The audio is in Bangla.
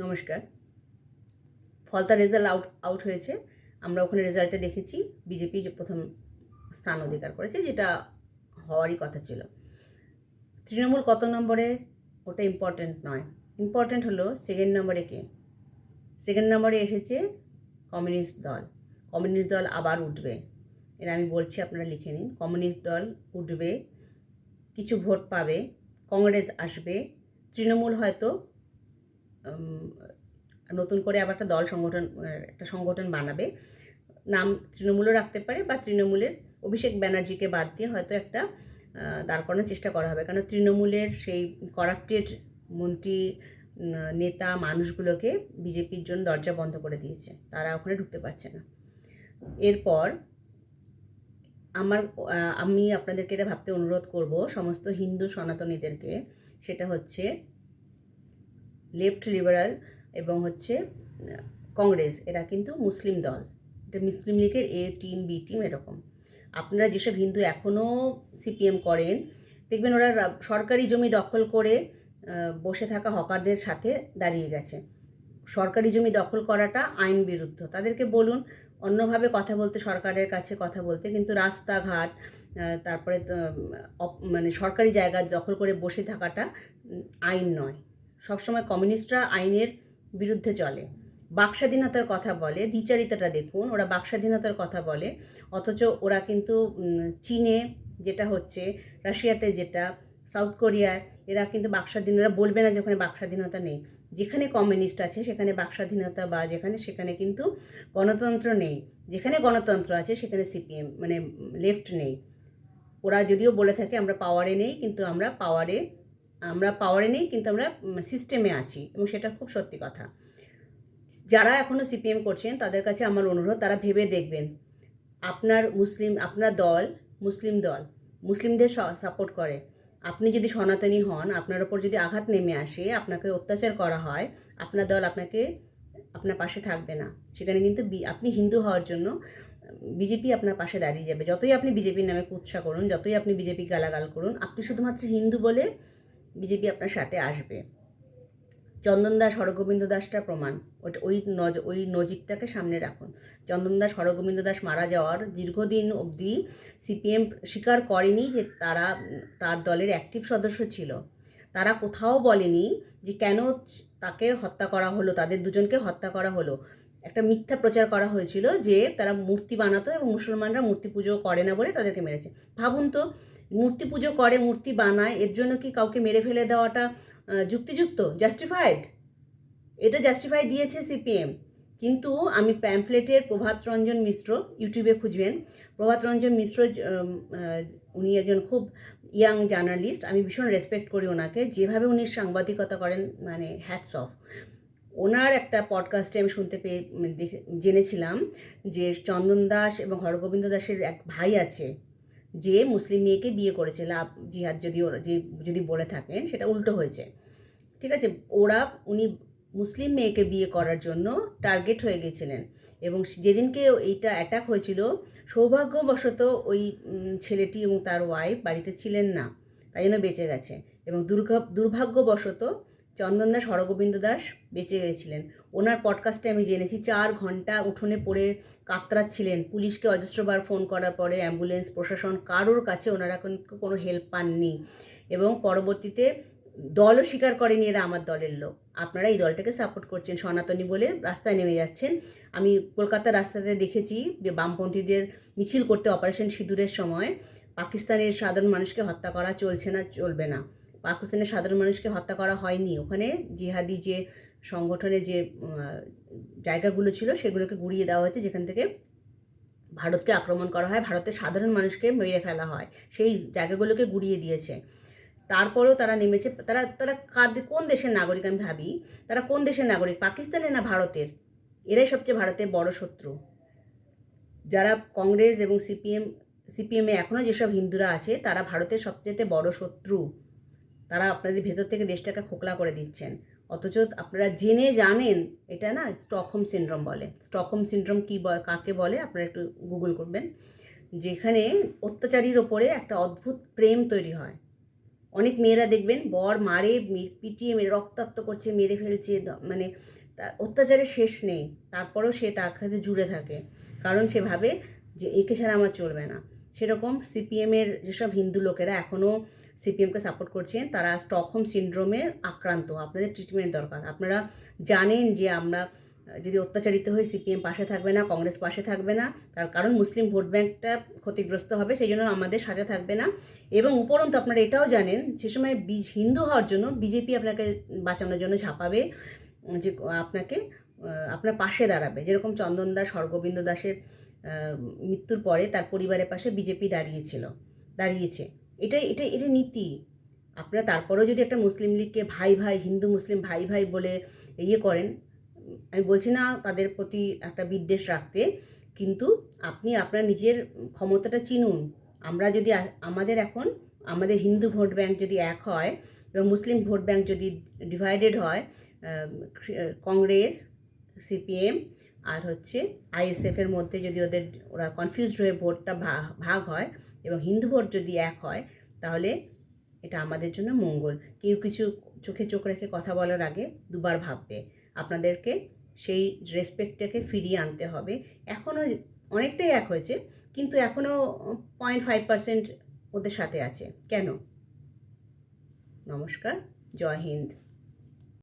নমস্কার। ফলতা রেজাল্ট আউট হয়েছে। আমরা ওখানে রেজাল্টে দেখেছি বিজেপি যে প্রথম স্থান অধিকার করেছে, যেটা হওয়ারই কথা ছিল। তৃণমূল কত নম্বরে ওটা ইম্পর্ট্যান্ট নয়, ইম্পর্ট্যান্ট হলো সেকেন্ড নম্বরে কে। সেকেন্ড নম্বরে এসেছে কমিউনিস্ট দল। কমিউনিস্ট দল আবার উঠবে, এটা আমি বলছি, আপনারা লিখে নিন। কমিউনিস্ট দল উঠবে, কিছু ভোট পাবে, কংগ্রেস আসবে, তৃণমূল হয়তো নতুন করে আবার একটা সংগঠন বানাবে, নাম তৃণমূলও রাখতে পারে, বা তৃণমূলের অভিষেক ব্যানার্জিকে বাদ দিয়ে হয়তো একটা দাঁড় করানোর চেষ্টা করা হবে। কারণ তৃণমূলের সেই করাপ্টেড মন্ত্রী নেতা মানুষগুলোকে বিজেপির জন্য দরজা বন্ধ করে দিয়েছে, তারা ওখানে ঢুকতে পারছে না। এরপর আমি আপনাদেরকে এটা ভাবতে অনুরোধ করব, সমস্ত হিন্দু সনাতনীদেরকে, সেটা হচ্ছে লেফট লিবারাল এবং হচ্ছে কংগ্রেস, এরা কিন্তু মুসলিম দল। এটা মুসলিম লীগের এ টিম, বি টিম, এরকম। আপনারা যেসব হিন্দু এখনও সিপিএম করেন, দেখবেন ওরা সরকারি জমি দখল করে বসে থাকা হকারদের সাথে দাঁড়িয়ে গেছে। সরকারি জমি দখল করাটা আইন বিরুদ্ধ, তাদেরকে বলুন অন্যভাবে কথা বলতে, সরকারের কাছে কথা বলতে, কিন্তু রাস্তাঘাট, তারপরে মানে সরকারি জায়গা দখল করে বসে থাকাটা আইন নয়। সবসময় কমিউনিস্টরা আইনের বিরুদ্ধে চলে, বাকস্বাধীনতার কথা বলে। দ্বিচারিতাটা দেখুন, ওরা বাকস্বাধীনতার কথা বলে, অথচ ওরা কিন্তু চীনে যেটা হচ্ছে, রাশিয়াতে যেটা, সাউথ কোরিয়ায়, এরা কিন্তু বাকস্বাধীনতা বলবে না যে ওখানে বাকস্বাধীনতা নেই। যেখানে কমিউনিস্ট আছে সেখানে বাকস্বাধীনতা, বা সেখানে কিন্তু গণতন্ত্র নেই। যেখানে গণতন্ত্র আছে সেখানে সিপিএম মানে লেফট নেই। ওরা যদিও বলে থাকে আমরা পাওয়ারে নেই, কিন্তু আমরা পাওয়ারে নেই, কিন্তু আমরা সিস্টেমে আছি, এবং সেটা খুব সত্যি কথা। যারা এখনও সিপিএম করছেন তাদের কাছে আমার অনুরোধ, তারা ভেবে দেখবেন, আপনার দল মুসলিমদের সাপোর্ট করে। আপনি যদি সনাতনী হন, আপনার ওপর যদি আঘাত নেমে আসে, আপনাকে অত্যাচার করা হয়, আপনার দল আপনার পাশে থাকবে না। সেখানে কিন্তু আপনি হিন্দু হওয়ার জন্য বিজেপি আপনার পাশে দাঁড়িয়ে যাবে। যতই আপনি বিজেপির নামে কুৎসা করুন, যতই আপনি বিজেপি গালাগাল করুন, আপনি শুধুমাত্র হিন্দু বলে বিজেপি আপনার সাথে আসবে। চন্দন দাস, হরগোবিন্দ দাসটা প্রমাণ। ওই নজিরটাকে সামনে রাখুন। চন্দন দাস, হরগোবিন্দ দাস মারা যাওয়ার দীর্ঘদিন অবধি সিপিএম স্বীকার করেনি যে তার দলের অ্যাক্টিভ সদস্য ছিল। তারা কোথাও বলেনি যে কেন তাকে হত্যা করা হলো, তাদের দুজনকে হত্যা করা হলো। একটা মিথ্যা প্রচার করা হয়েছিল যে তারা মূর্তি বানাতো এবং মুসলমানরা মূর্তি পুজো করে না বলে তাদেরকে মেরেছে। ভাবুন তো, মূর্তি পুজো করে, মূর্তি বানায়, এর জন্য কি কাউকে মেরে ফেলে দেওয়াটা যুক্তিযুক্ত, জাস্টিফাইড? এটা জাস্টিফাই দিয়েছে সিপিএম। কিন্তু আমি প্যাম্পলেটের প্রভাত রঞ্জন মিশ্র, ইউটিউবে খুঁজবেন, প্রভাত রঞ্জন মিশ্র, উনি একজন খুব ইয়াং জার্নালিস্ট, আমি ভীষণ রেসপেক্ট করি ওনাকে, যেভাবে উনি সাংবাদিকতা করেন, মানে হ্যাটস অফ। ওনার একটা পডকাস্টে আমি শুনতে পেয়ে জেনেছিলাম যে চন্দন দাস এবং হরগোবিন্দ দাসের এক ভাই আছে, যে মুসলিম মেয়েকে বিয়ে করেছে। লাভ জিহাদ যদি বলে থাকেন, সেটা উল্টো হয়েছে, ঠিক আছে। উনি মুসলিম মেয়েকে বিয়ে করার জন্য টার্গেট হয়ে গেছিলেন, এবং যেদিনকে এইটা অ্যাটাক হয়েছিল, সৌভাগ্যবশত ওই ছেলেটি এবং তার ওয়াইফ বাড়িতে ছিলেন না, তাই জন্য বেঁচে গেছে। এবং দুর্ভাগ্যবশত চন্দন দাস, হরগোবিন্দ দাস বেঁচে গেছিলেন। ওনার পডকাস্টে আমি জেনেছি 4 ঘন্টা উঠোনে পড়ে কাতরাচ্ছিলেন। পুলিশকে অজস্রবার ফোন করার পরে, অ্যাম্বুলেন্স, প্রশাসন, কারোর কাছে ওনারা কোনো হেল্প পাননি, এবং পরবর্তীতে দলও স্বীকার করেনি এরা আমার দলের লোক। আপনারা এই দলটাকে সাপোর্ট করছেন সনাতনী বলে রাস্তায় নেমে যাচ্ছেন। আমি কলকাতার রাস্তাতে দেখেছি যে বামপন্থীদের মিছিল করতে অপারেশন সিঁদুরের সময় পাকিস্তানের সাধারণ মানুষকে হত্যা করা চলবে না। পাকিস্তানের সাধারণ মানুষকে হত্যা করা হয়নি, ওখানে জিহাদি যে সংগঠনের যে জায়গাগুলো ছিল সেগুলোকে গুড়িয়ে দেওয়া হয়েছে, যেখান থেকে ভারতকে আক্রমণ করা হয়, ভারতের সাধারণ মানুষকে মেরে ফেলা হয়, সেই জায়গাগুলোকে গুড়িয়ে দিয়েছে। তারপরেও তারা নেমেছে। তারা কোন দেশের নাগরিক আমি ভাবি, তারা কোন দেশের নাগরিক, পাকিস্তানের না ভারতের? এরাই সবচেয়ে ভারতের বড় শত্রু। যারা কংগ্রেস এবং সিপিএমে এখনও যেসব হিন্দুরা আছে, তারা ভারতের সবচেয়ে বড় শত্রু। তারা আপনাদের ভেতর থেকে দেশটাকে খোকলা করে দিচ্ছেন, অথচ আপনারা জেনে জানেন এটা না। স্টকহোম সিনড্রোম বলে। স্টকহোম সিনড্রোম কাকে বলে আপনারা একটু গুগল করবেন। যেখানে অত্যাচারীর ওপরে একটা অদ্ভুত প্রেম তৈরি হয়, অনেক মেয়েরা দেখবেন বর মারে, পিটিয়ে মেরে রক্তাক্ত করছে, মেরে ফেলছে, মানে তার অত্যাচারের শেষ নেই, তারপরেও সে তার সাথে জুড়ে থাকে, কারণ সে ভাবে যে একে ছাড়া আমার চলবে না। সেরকম সিপিএমের যেসব হিন্দু লোকেরা এখনও সিপিএমকে সাপোর্ট করছেন, তারা স্টকহোম সিনড্রোমে আক্রান্ত। আপনাদের ট্রিটমেন্ট দরকার। আপনারা জানেন যে আমরা যদি অত্যাচারিত হই, সিপিএম পাশে থাকবে না, কংগ্রেস পাশে থাকবে না, তার কারণ মুসলিম ভোট ব্যাঙ্কটা ক্ষতিগ্রস্ত হবে, সেই জন্য আমাদের সাথে থাকবে না। এবং উপরন্তু আপনারা এটাও জানেন সে সময় হিন্দু হওয়ার জন্য বিজেপি আপনাকে বাঁচানোর জন্য ঝাঁপাবে, যে আপনাকে আপনার পাশে দাঁড়াবে। যেরকম চন্দন দাস, হরগোবিন্দ দাসের মৃত্যুর পরে তার পরিবারের পাশে বিজেপি দাঁড়িয়েছে। এটা নীতি। আপনারা তারপরেও যদি একটা মুসলিম লীগকে ভাই ভাই, হিন্দু মুসলিম ভাই ভাই বলে ইয়ে করেন, আমি বলছি না তাদের প্রতি একটা বিদ্বেষ রাখতে, কিন্তু আপনি আপনার নিজের ক্ষমতাটা চিনুন। আমরা যদি আমাদের হিন্দু ভোট ব্যাংক যদি এক হয় এবং মুসলিম ভোট ব্যাংক যদি ডিভাইডেড হয়, কংগ্রেস, সিপিএম আর হচ্ছে আইএসএফের মধ্যে যদি ওরা কনফিউজড হয়ে ভোটটা ভাগ হয় এবং হিন্দু ভোট যদি এক হয়, তাহলে এটা আমাদের জন্য মঙ্গল। কেউ কিছু চোখে চোখ রেখে কথা বলার আগে দুবার ভাববে। আপনাদেরকে সেই রেসপেক্টটাকে ফিরিয়ে আনতে হবে। এখনও অনেকটাই এক হয়েছে, কিন্তু এখনও 0.5% ওদের সাথে আছে। কেন? নমস্কার, জয় হিন্দ।